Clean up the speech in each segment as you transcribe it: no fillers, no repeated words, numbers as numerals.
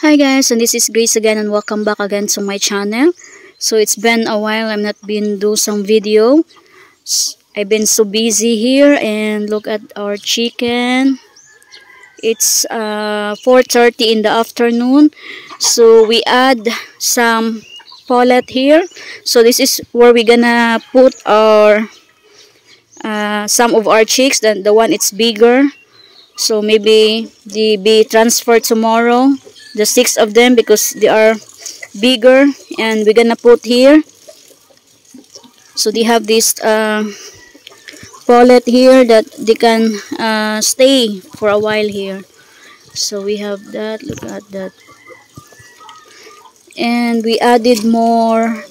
Hi guys, and this is Grace again, and welcome back again to my channel. So it's been a while I'm not been do some video. I've been so busy here, and look at our chicken. It's 4:30 in the afternoon. So we add some pullet here. So this is where we're gonna put our some of our chicks. The one it's bigger. So maybe they be transferred tomorrow. The 6 of them because they are bigger, and we're gonna put here. So they have this pullet here that they can stay for a while here. So we have that. Look at that. And we added more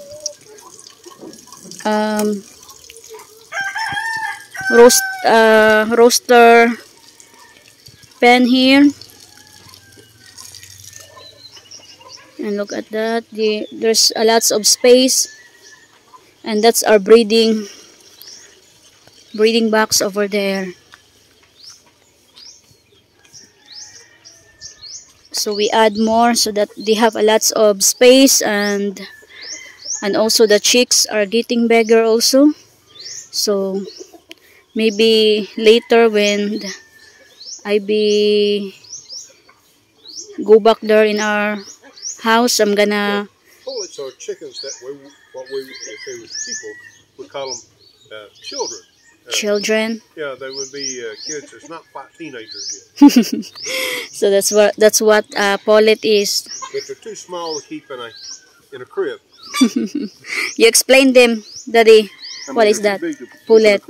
roaster pen here. And look at that, there's a lots of space, and that's our breeding box over there. So we add more so that they have a lots of space, and also the chicks are getting bigger also. So maybe later when I go back there in our house, I'm gonna. Pullets are chickens that if they was people, we call them children. Children. Yeah, they would be kids. It's not quite teenagers yet. So that's what pullet is. But they're too small to keep in a crib. You explain them, Daddy. What is that? Pullet.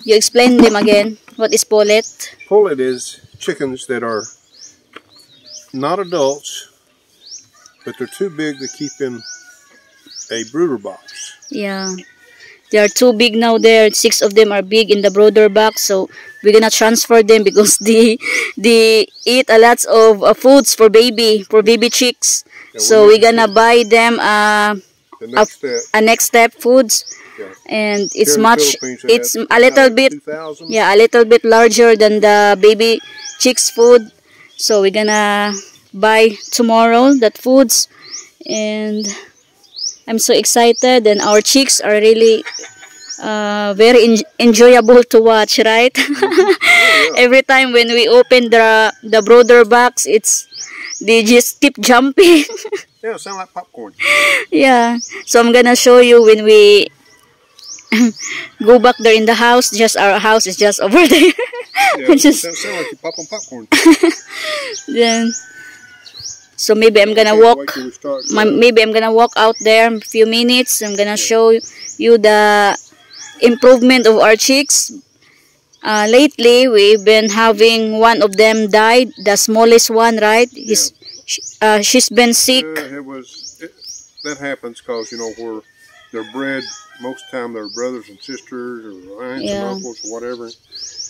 You explain them again. What is pullet? Pullet is chickens that are not adults, but they're too big to keep in a brooder box. Yeah. They are too big now there. 6 of them are big in the brooder box. So we're gonna transfer them because they eat a lot of foods for baby chicks. Yeah, so we're gonna buy them a next step foods. Yeah. And it's it's a little bit, yeah, a little bit larger than the baby chicks food. So we're gonna buy tomorrow that foods, and I'm so excited, and our chicks are really very enjoyable to watch, right? Every time when we open the brooder box, they just keep jumping. Yeah, sound like popcorn. Yeah, so I'm gonna show you when we go back there in the house. Just our house is just over there. Yeah, sound like you're popping popcorn. Then. So maybe I'm gonna walk. Maybe I'm gonna walk out there in a few minutes. I'm gonna show you the improvement of our chicks. Lately, we've been having one of them died, the smallest one, right? She's been sick. That happens because where they're bred. Most of the time, they're brothers and sisters, or aunts and uncles, or whatever,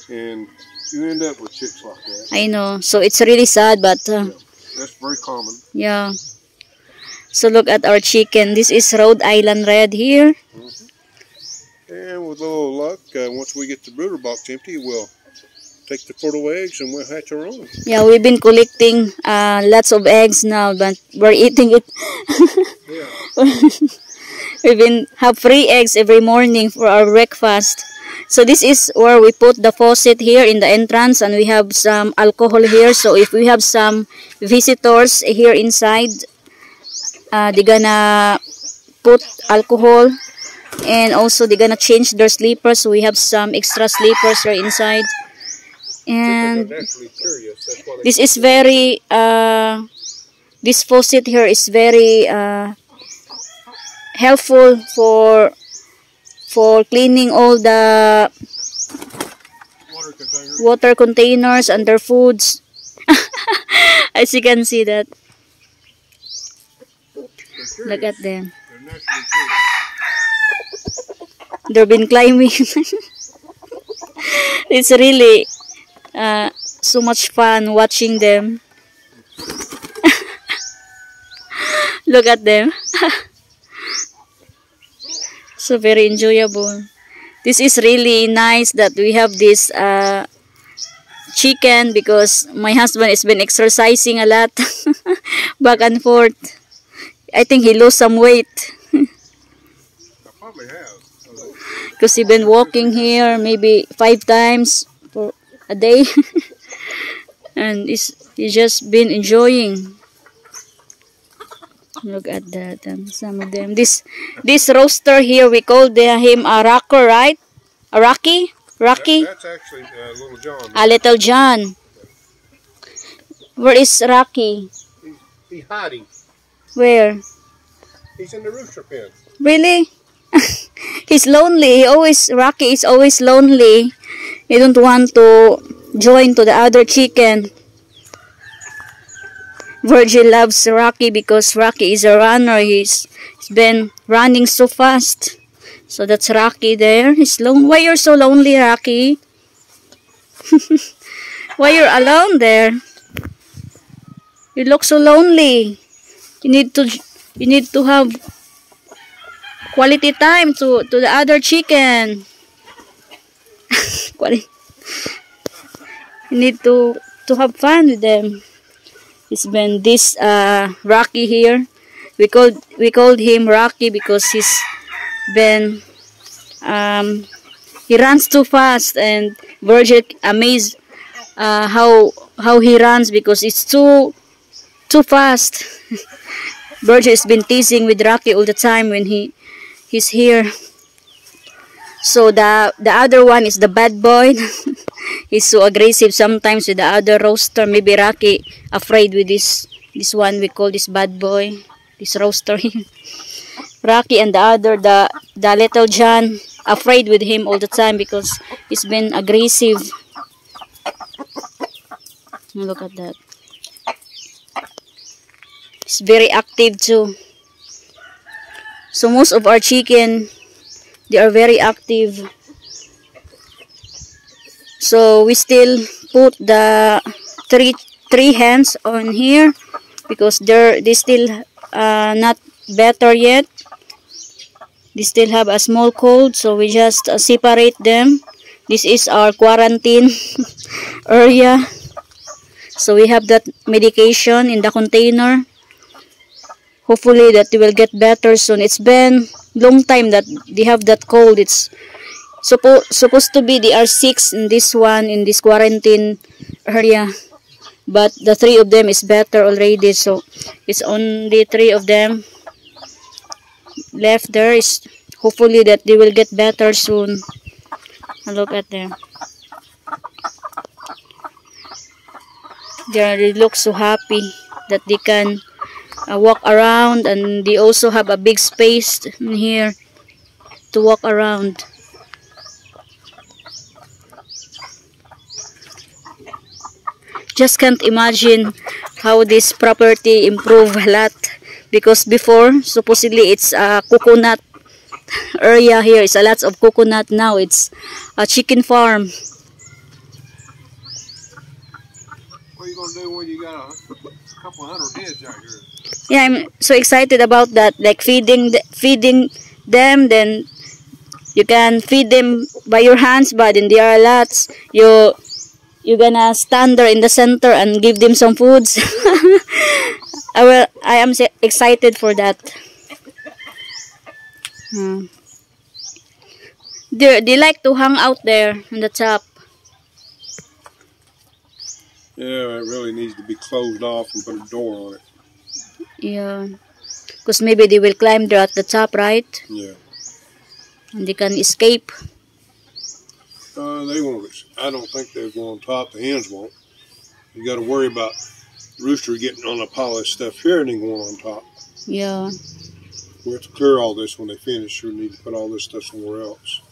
and you end up with chicks like that. I know. So it's really sad, but. That's very common. Yeah. So look at our chicken. This is Rhode Island Red here. And with a little luck, once we get the brooder box empty, we'll take the fertile eggs and we'll hatch our own. Yeah, we've been collecting lots of eggs now, but we're eating it. We've been have free eggs every morning for our breakfast. So this is where we put the faucet here in the entrance, and we have some alcohol here. So if we have some visitors here inside, they're gonna put alcohol, and also they're gonna change their slippers. So we have some extra slippers here inside. And this is very this faucet here is very helpful for cleaning all the water containers and their foods. As you can see that. Look at them. They've been climbing. It's really so much fun watching them. Look at them. So very enjoyable. This is really nice that we have this chicken because my husband has been exercising a lot. back and forth. I think he lost some weight. I probably have. Because he been walking here maybe 5 times for a day. And he's just been enjoying. Look at that. Some of them. This roaster here, we call him a rocker, right? A Rocky? Rocky? That's actually Little John. Little John. Where is Rocky? He's hiding. Where? He's in the rooster pen. Really? He's lonely. Rocky is always lonely. He don't want to join to the other chicken. Virgil loves Rocky because Rocky is a runner. He's been running so fast. So that's Rocky there. He's lonely. Why you're so lonely, Rocky? Why you're alone there? You look so lonely. You need to have quality time to the other chicken. You need to have fun with them. It's been this Rocky here. We called him Rocky because he's been he runs too fast, and Virgil amazed how he runs because it's too fast. Virgil has been teasing with Rocky all the time when he's here. So the other one is the bad boy. He's so aggressive sometimes with the other roaster. Maybe Rocky afraid with this one. We call this bad boy, this roaster here. Rocky and the Little John afraid with him all the time because he's been aggressive. Look at that. He's very active too. So most of our chicken, they are very active. So we still put the three hens on here because they still not better yet. They still have a small cold, so we just separate them. This is our quarantine area. So we have that medication in the container. Hopefully that they will get better soon. It's been long time that they have that cold. It's supposed to be they are 6 in this one, in this quarantine area. But the 3 of them is better already. So it's only 3 of them left there. Is hopefully that they will get better soon. Look at them. They look so happy that they can walk around, and they also have a big space in here to walk around. Just can't imagine how this property improved a lot, because before supposedly it's a coconut area here. It's a lot of coconut. Now it's a chicken farm. What are you gonna do when you got a couple hundred heads out here? Yeah, I'm so excited about that. Like feeding them, then you can feed them by your hands, but then there are lots. You're gonna stand there in the center and give them some foods. I am excited for that. They like to hang out there on the top. Yeah, it really needs to be closed off and put a door on it. Yeah, because maybe they will climb there at the top, right? Yeah. And they can escape. They won't. I don't think they'll go on top. The hens won't. You got to worry about the rooster getting on a pile of stuff here and then going on top. Yeah. We have to clear all this when they finish. We need to put all this stuff somewhere else.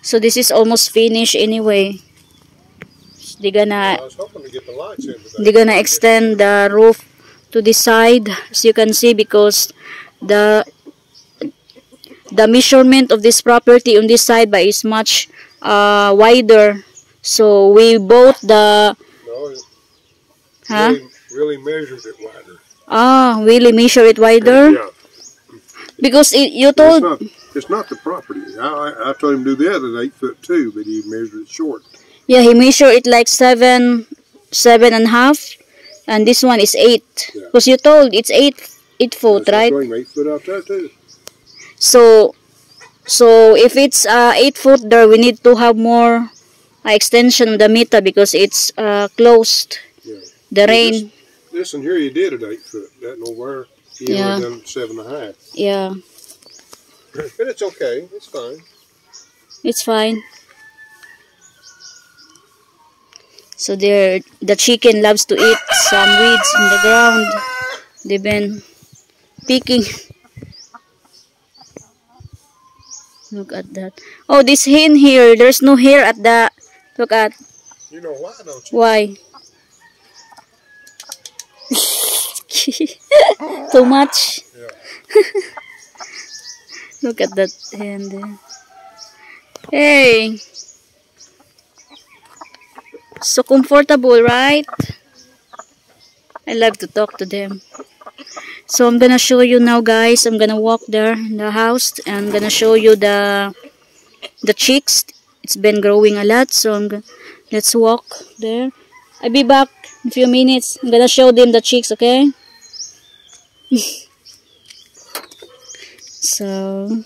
So this is almost finished anyway. They're gonna. I was hoping to get the lights in today. They're gonna extend the roof to the side, as you can see, because the measurement of this property on this side by is much wider. So we bought the. No, really measured it wider. Ah, really measure it wider? Yeah. Because you told. It's not the property. I told him to do the other 8'2", but he measured it short. Yeah, he measured it like 7 7.5, and this one is 8. Yeah. Because you told it's 8 foot, right? 8 foot out there too. So if it's 8 foot there, we need to have more extension of the meter because it's closed. Yeah. The rain. This one here you did at 8 foot. That nowhere. You Yeah. only done 7.5. Yeah, But it's okay. It's fine. it's fine. So the chicken loves to eat some weeds in the ground. They've been picking. Look at that. Oh, this hen here, there's no hair at the... Look at... You know why, don't you? Why? Too much. Yeah. Look at that hen there. Hey! So comfortable, right? I love to talk to them. So I'm gonna show you now, guys. I'm gonna walk there in the house and I'm gonna show you the chicks. It's been growing a lot, so let's walk there. I'll be back in a few minutes. I'm gonna show them the chicks, okay? So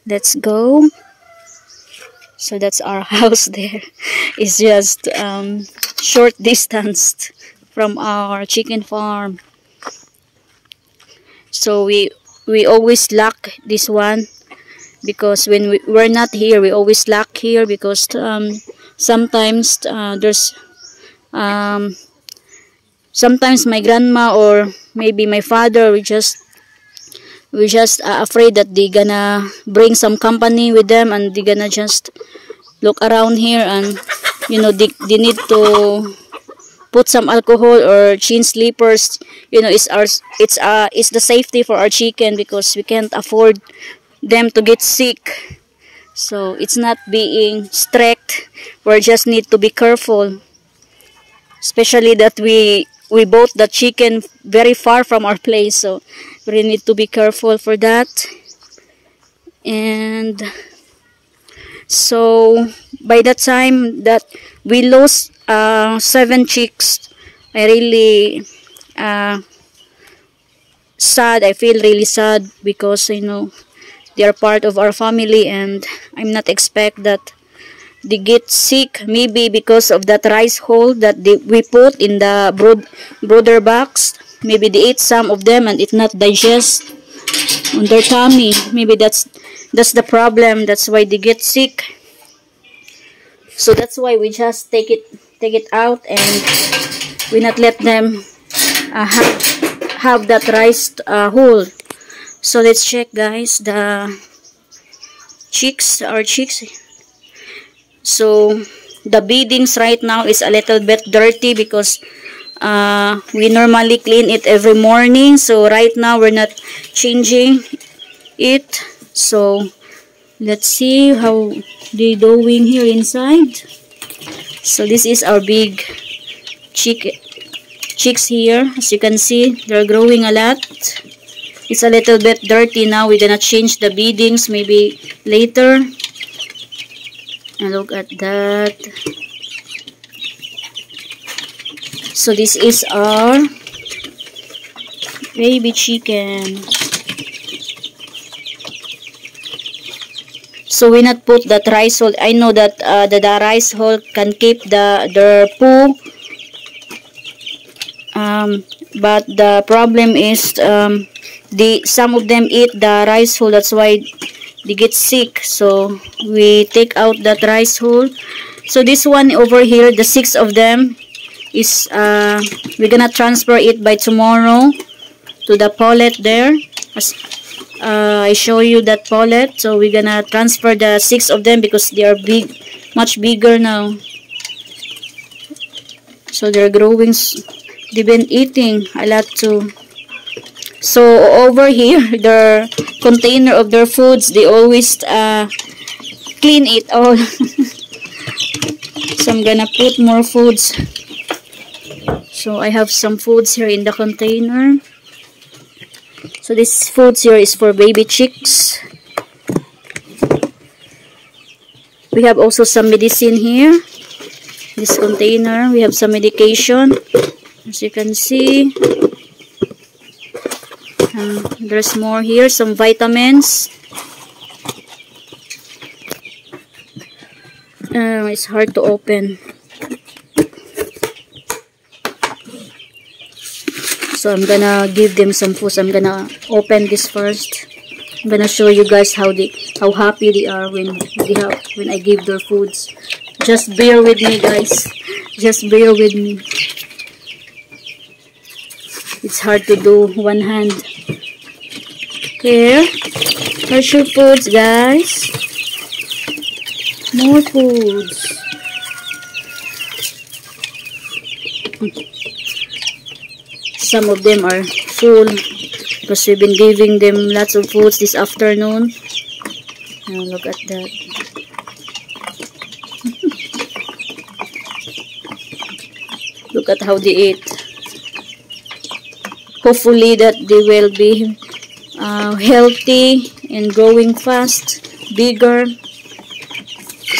let's go. So that's our house there. It's just short distance from our chicken farm. So we always lock this one because when we're not here, we always lock here because sometimes there's sometimes my grandma or maybe my father we just afraid that they gonna bring some company with them and they gonna just look around here and you know they need to put some alcohol or chain sleepers. You know, it's the safety for our chicken because we can't afford them to get sick. So it's not being strict. We just need to be careful, especially that we bought the chicken very far from our place, so we need to be careful for that. And so by the time that we lost 7 chicks, I really sad. I feel really sad because you know they are part of our family and I'm not expect that they get sick, maybe because of that rice hull that we put in the brooder box. Maybe they ate some of them and it not digest on their tummy. Maybe that's the problem. That's why they get sick. So that's why we just take it out and we not let them have that rice hull. So let's check, guys, the chicks. Our chicks. So the beddings right now is a little bit dirty because we normally clean it every morning. So right now we're not changing it. So let's see how they doing here inside. So this is our big chicks here. As you can see, they're growing a lot. It's a little bit dirty now. We're gonna change the beddings maybe later. And look at that. So this is our baby chicken. So we not put that rice hull. I know that the rice hull can keep their poo. But the problem is some of them eat the rice hull. That's why they get sick. So we take out that rice hull. So this one over here, the 6 of them is we're gonna transfer it by tomorrow to the pullet there. As I show you that pullet. So we're gonna transfer the 6 of them because they are big, much bigger now. So they're growing. They've been eating a lot too. So over here, the container of their foods, they always clean it all. So I'm gonna put more foods. So I have some foods here in the container. So this foods here is for baby chicks. We have also some medicine here. This container, we have some medication. As you can see. There's more here, some vitamins. It's hard to open. So I'm gonna give them some food. I'm gonna open this first. I'm gonna show you guys how happy they are when I give their foods. Just bear with me, guys. Just bear with me. It's hard to do one hand. Here, here's your foods, guys. More foods. Some of them are full because we've been giving them lots of foods this afternoon. Now look at that. Look at how they eat. Hopefully that they will be healthy and growing fast, bigger.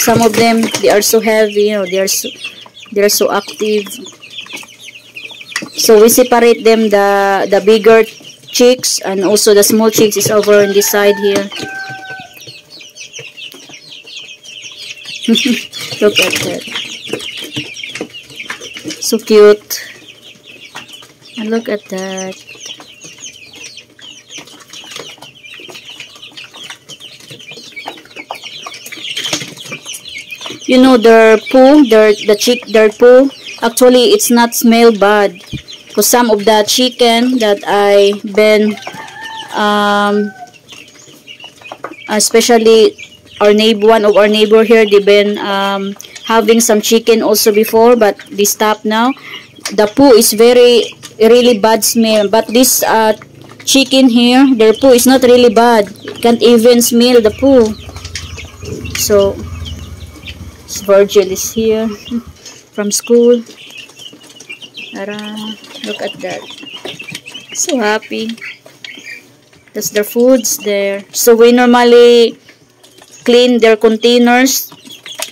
Some of them, they are so heavy, you know, they are so active. So we separate them, the bigger chicks, and also the small chicks is over on this side here. Look at that. So cute. And look at that. You know, their poo, their poo, actually it's not smell bad. Because some of the chicken that I've been, especially one of our neighbor here, they've been having some chicken also before, but they stopped now. The poo is really bad smell. But this chicken here, their poo is not really bad. You can't even smell the poo. So, Virgil is here from school. Look at that. So happy. That's their foods there. So we normally clean their containers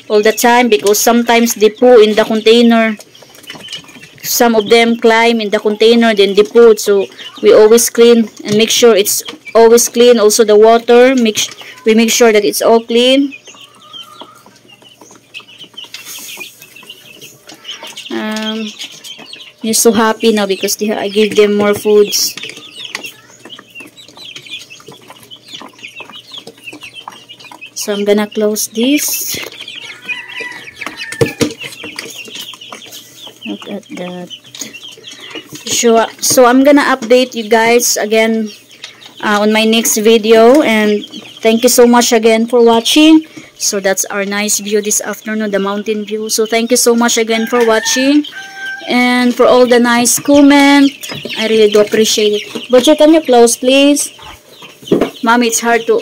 all the time because sometimes they poo in the container. Some of them climb in the container, then they poo. So we always clean and make sure it's always clean. Also the water, we make sure that it's all clean. They're so happy now because I give them more foods. So I'm gonna close this. Look at that. So I'm gonna update you guys again on my next video, and thank you so much again for watching. So that's our nice view this afternoon, the mountain view. So thank you so much again for watching and for all the nice comment. I really do appreciate it. Butcher, can you close please? Mommy, it's hard to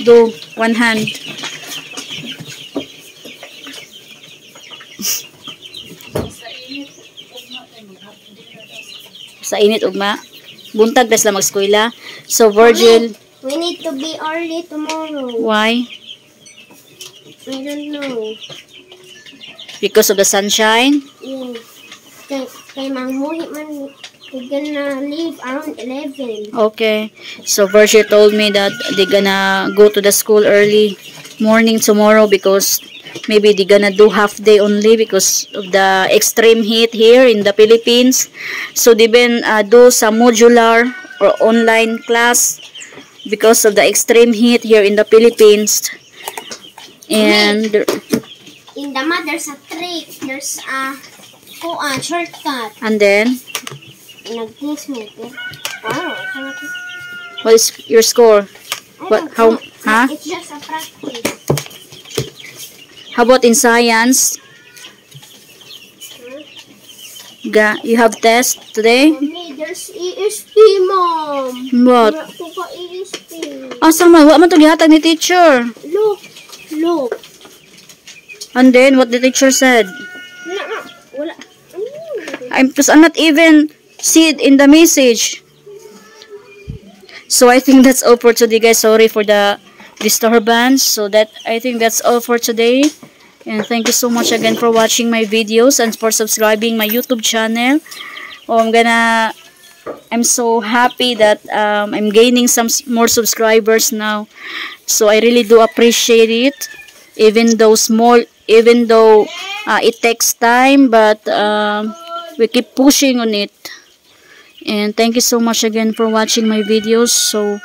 do one hand. Sa init ugma. Buntag tas lang mag-eskwela. So Virgil, we need to be early tomorrow. Why? I don't know. Because of the sunshine? Yes. Kay mangmuhi man, we're gonna leave around 11. Okay. So Virgil told me that they're gonna go to the school early morning tomorrow because maybe they're gonna do half day only because of the extreme heat here in the Philippines. So they've been do some modular or online class because of the extreme heat here in the Philippines. And in the mud, there's a trick. There's a shortcut. And then Nag-kiss me. Wow. what is your score? Huh? It's just a practice. How about in science? You have test today? Mommy, there's ESP, Mom. What? Wala ko pa ESP. Asa man? Wa man to gihatag ni teacher. Look. And then what the teacher said? Wala. Because I'm not even see it in the message. So I think that's all for today, guys. Sorry for the disturbance. So I think that's all for today. And thank you so much again for watching my videos and for subscribing my YouTube channel. I'm so happy that I'm gaining some more subscribers now. So I really do appreciate it, even though it takes time, but we keep pushing on it. And thank you so much again for watching my videos. So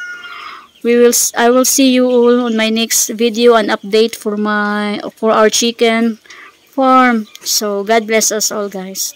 I will see you all on my next video, an update for our chicken farm. So God bless us all, guys.